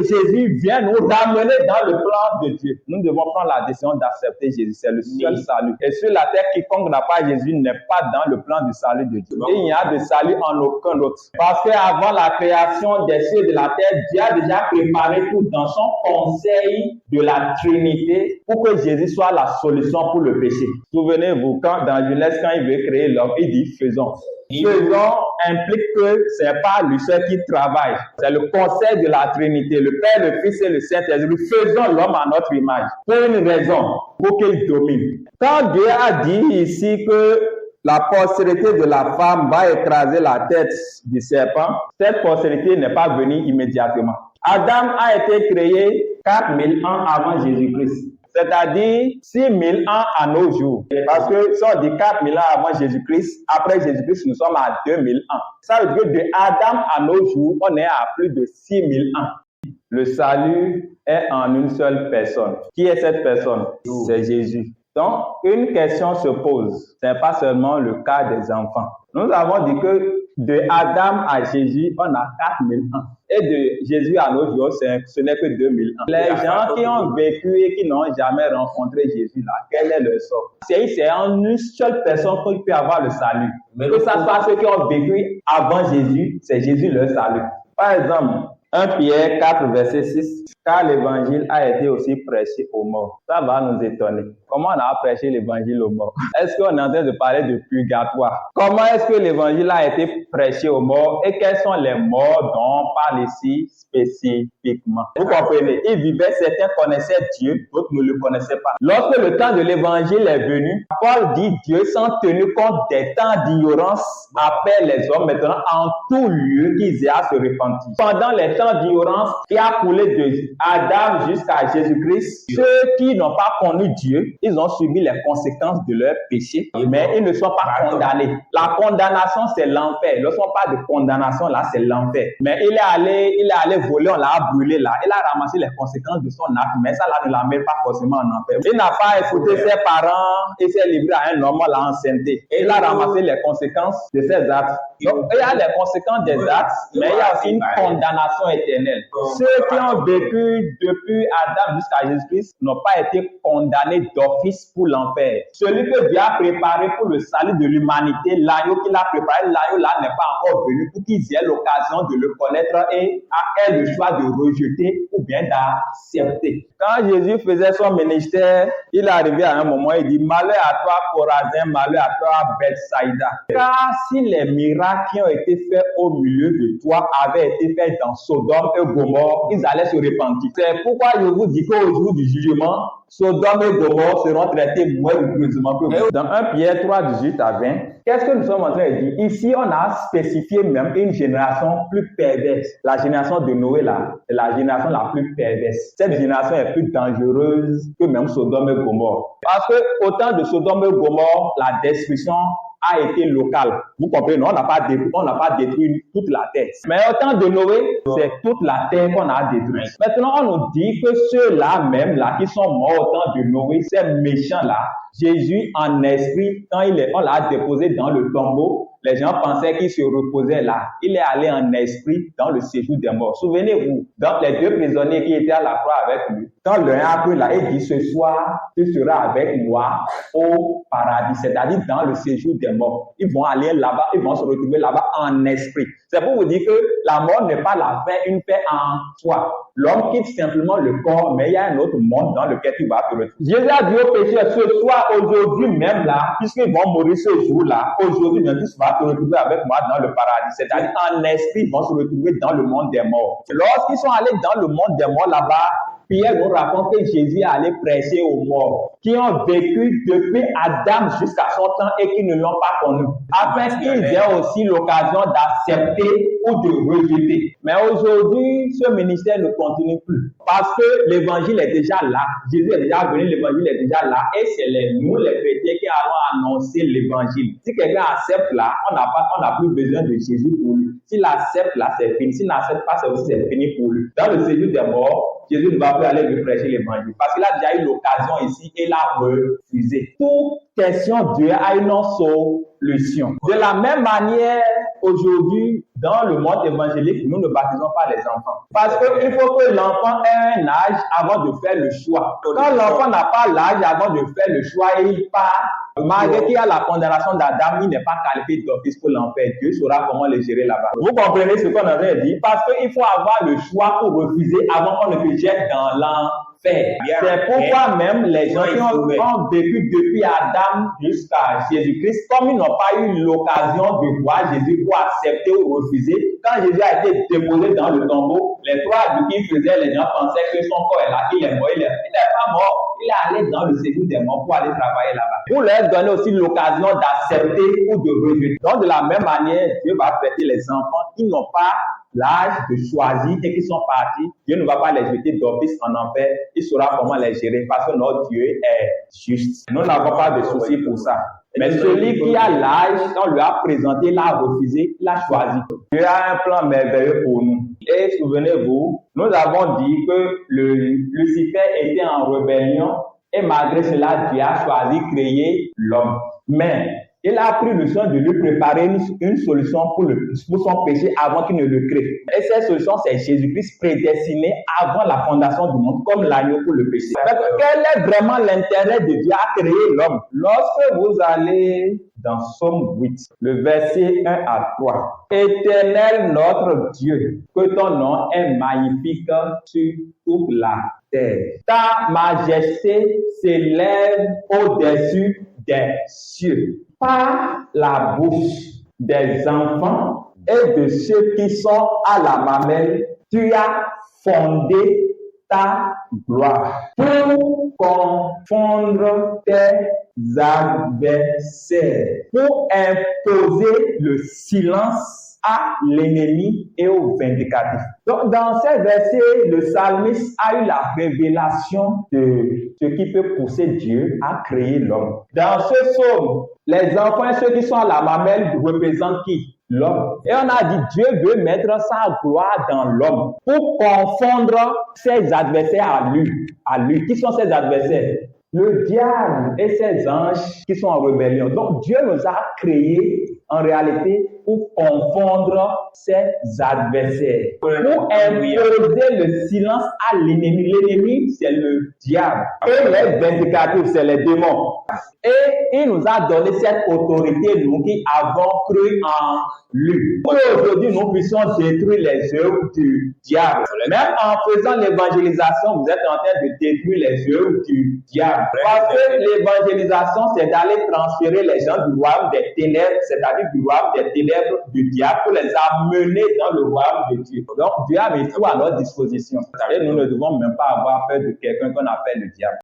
Jésus vient nous ramener dans le plan de Dieu. Nous devons prendre la décision d'accepter Jésus. C'est le seul salut. Et sur la terre, quiconque n'a pas Jésus n'est pas dans le plan du salut de Dieu. Et il n'y a de salut en aucun autre. Parce qu'avant la création des cieux et de la terre, Dieu a déjà préparé tout dans son conseil de la Trinité pour que Jésus soit la solution pour le péché. Souvenez-vous, quand dans Genèse, quand il veut créer l'homme, il dit faisons. Faisons implique que c'est pas lui seul qui travaille. C'est le conseil de la Trinité, le Père, le Fils et le Saint-Esprit. Faisons l'homme à notre image. Pour une raison, pour qu'il domine. Quand Dieu a dit ici que la postérité de la femme va écraser la tête du serpent, cette postérité n'est pas venue immédiatement. Adam a été créé 4000 ans avant Jésus-Christ. C'est-à-dire 6000 ans à nos jours. Parce que si on dit 4000 ans avant Jésus-Christ, après Jésus-Christ, nous sommes à 2000 ans. Ça veut dire que de Adam à nos jours, on est à plus de 6000 ans. Le salut est en une seule personne. Qui est cette personne? C'est Jésus. Donc, une question se pose. Ce n'est pas seulement le cas des enfants. Nous avons dit que de Adam à Jésus, on a 4000 ans. Et de Jésus à nos jours, ce n'est que 2000 ans. Les gens qui ont vécu et qui n'ont jamais rencontré Jésus, là, quel est le sort? C'est en une seule personne qu'il peut avoir le salut. Mais que ça soit ceux qui ont vécu avant Jésus, c'est Jésus leur salut. Par exemple, 1 Pierre 4, verset 6, car l'évangile a été aussi prêché aux morts. Ça va nous étonner. Comment on a prêché l'évangile aux morts? Est-ce qu'on est en train de parler de purgatoire? Comment est-ce que l'évangile a été prêché aux morts et quels sont les morts dont on parle ici spécifiquement? Vous comprenez? Ils vivaient, certains connaissaient Dieu, d'autres ne le connaissaient pas. Lorsque le temps de l'évangile est venu, Paul dit Dieu, sans tenir compte des temps d'ignorance, appelle les hommes maintenant en tout lieu qu'ils aient à se repentir. Pendant les temps d'ignorance qui a coulé de Adam jusqu'à Jésus-Christ, ceux qui n'ont pas connu Dieu, ils ont subi les conséquences de leur péché, mais ils ne sont pas condamnés. La condamnation, c'est l'enfer. Lorsqu'on parle de condamnation, là, c'est l'enfer. Mais il est allé voler, on l'a brûlé là. Il a ramassé les conséquences de son acte, mais ça, là, ne l'amène pas forcément en enfer. Il n'a pas écouté ses parents et s'est livré à un homme là enceinté. Et il a ramassé les conséquences de ses actes. Donc, il y a les conséquences des actes, mais il y a aussi une condamnation éternelle. Ceux qui ont vécu depuis Adam jusqu'à Jésus-Christ n'ont pas été condamnés d'office pour l'enfer. Celui que Dieu a préparé pour le salut de l'humanité, l'agneau qu'il a préparé, l'agneau là n'est pas encore venu pour qu'ils aient l'occasion de le connaître et aient le choix de rejeter ou bien d'accepter. Quand Jésus faisait son ministère, il est arrivé à un moment, il dit, malheur à toi Chorazin, malheur à toi Bethsaïda. Car si les miracles qui ont été faits au milieu de toi avaient été faits dans Sodome et Gomorrhe, ils allaient se repentir. C'est pourquoi je vous dis qu'au jour du jugement, Sodome et Gomorrhe seront traités moins rigoureusement que vous. Dans 1 Pierre 3, 18 à 20, qu'est-ce que nous sommes en train de dire? Ici, on a spécifié même une génération plus perverse. La génération de Noé, là, c'est la génération la plus perverse. Cette génération est plus dangereuse que même Sodome et Gomorrhe. Parce que au temps de Sodome et Gomorre, la destruction a été locale. Vous comprenez, non? On n'a pas détruit toute la terre. Mais au temps de Noé, c'est toute la terre qu'on a détruite. Maintenant, on nous dit que ceux-là même, là, qui sont morts au temps de Noé, ces méchants-là, Jésus en esprit, quand on l'a déposé dans le tombeau, les gens pensaient qu'il se reposait là. Il est allé en esprit dans le séjour des morts. Souvenez-vous, dans les deux prisonniers qui étaient à la croix avec lui, quand l'un a pris là, il dit ce soir, tu seras avec moi au paradis, c'est-à-dire dans le séjour des morts. Ils vont aller là-bas, ils vont se retrouver là-bas en esprit. C'est pour vous dire que la mort n'est pas la fin, une fin en soi. L'homme quitte simplement le corps, mais il y a un autre monde dans lequel tu vas te retrouver. Jésus a dit aux pécheurs, ce soir, aujourd'hui même là, puisqu'ils vont mourir ce jour-là, aujourd'hui même, tu vas te retrouver avec moi dans le paradis. C'est-à-dire en esprit, ils vont se retrouver dans le monde des morts. Lorsqu'ils sont allés dans le monde des morts là-bas, Pierre nous raconte que Jésus allait prêcher aux morts, qui ont vécu depuis Adam jusqu'à son temps et qui ne l'ont pas connu, afin qu'ils aient aussi l'occasion d'accepter ou de rejeter. Mais aujourd'hui, ce ministère ne continue plus, parce que l'évangile est déjà là. Jésus est déjà venu, l'évangile est déjà là, et c'est nous, les chrétiens, qui allons annoncer l'évangile. Si quelqu'un accepte là, on n'a plus besoin de Jésus pour lui. S'il accepte là, c'est fini. S'il n'accepte pas, c'est fini pour lui. Dans le séjour des morts, Jésus ne va plus aller lui prêcher l'évangile. Parce qu'il a déjà eu l'occasion ici et l'a refusé. Tout question, Dieu a une solution. De la même manière, aujourd'hui, dans le monde évangélique, nous ne baptisons pas les enfants. Parce qu'il faut que l'enfant ait un âge avant de faire le choix. Quand l'enfant n'a pas l'âge avant de faire le choix, il part. Malgré qu'il y a la condamnation d'Adam, il n'est pas qualifié d'office pour l'enfer. Dieu saura comment les gérer là-bas. Vous comprenez ce qu'on avait dit? Parce qu'il faut avoir le choix pour refuser avant qu'on ne te jette dans l'enfer. C'est pourquoi même les gens qui ont vécu depuis Adam jusqu'à Jésus-Christ, comme ils n'ont pas eu l'occasion de voir Jésus pour accepter ou refuser, quand Jésus a été déposé dans le tombeau, les trois adultes qui faisaient, les gens pensaient que son corps est là, qu'il est mort. Il n'est pas mort. Il est allé dans le séjour des morts pour aller travailler là-bas. Pour leur donner aussi l'occasion d'accepter ou de rejeter. Donc, de la même manière, Dieu va traiter les enfants qui n'ont pas l'âge de choisir et qui sont partis. Dieu ne va pas les jeter d'office en enfer. Il saura comment les gérer parce que notre Dieu est juste. Nous n'avons pas de soucis pour ça. Mais celui qui a l'âge, quand on lui a présenté, il a refusé, il a choisi. Dieu a un plan merveilleux pour nous. Et souvenez-vous, nous avons dit que Lucifer était en rébellion et malgré cela, Dieu a choisi de créer l'homme. Mais il a pris le soin de lui préparer une solution pour son péché avant qu'il ne le crée. Et cette solution, c'est Jésus-Christ prédestiné avant la fondation du monde, comme l'agneau pour le péché. Quel est vraiment l'intérêt de Dieu à créer l'homme? Lorsque vous allez dans Somme 8, le verset 1 à 3. Éternel notre Dieu, que ton nom est magnifique sur toute la terre. Ta majesté s'élève au-dessus des cieux. Par la bouche des enfants et de ceux qui sont à la mamelle, tu as fondé ta gloire pour confondre tes adversaires, pour imposer le silence à l'ennemi et au vindicatif. Donc, dans ces versets, le psalmiste a eu la révélation de ce qui peut pousser Dieu à créer l'homme. Dans ce psaume, les enfants et ceux qui sont à la mamelle représentent qui? L'homme. Et on a dit, Dieu veut mettre sa gloire dans l'homme pour confondre ses adversaires à lui. Qui sont ses adversaires? Le diable et ses anges qui sont en rébellion. Donc, Dieu nous a créés en réalité pour confondre ses adversaires, pour imposer le silence à l'ennemi. L'ennemi, c'est le diable. Et les vindicatifs, c'est les démons. Et il nous a donné cette autorité, nous qui avons cru en lui. Pour aujourd'hui, nous puissions détruire les œuvres du diable. Même en faisant l'évangélisation, vous êtes en train de détruire les œuvres du diable. Parce que l'évangélisation, c'est d'aller transférer les gens du royaume des ténèbres, c'est-à-dire du royaume des ténèbres du diable, pour les amener dans le royaume de Dieu. Donc, Dieu a mis tout à notre disposition. Et nous ne devons même pas avoir peur de quelqu'un qu'on appelle le diable.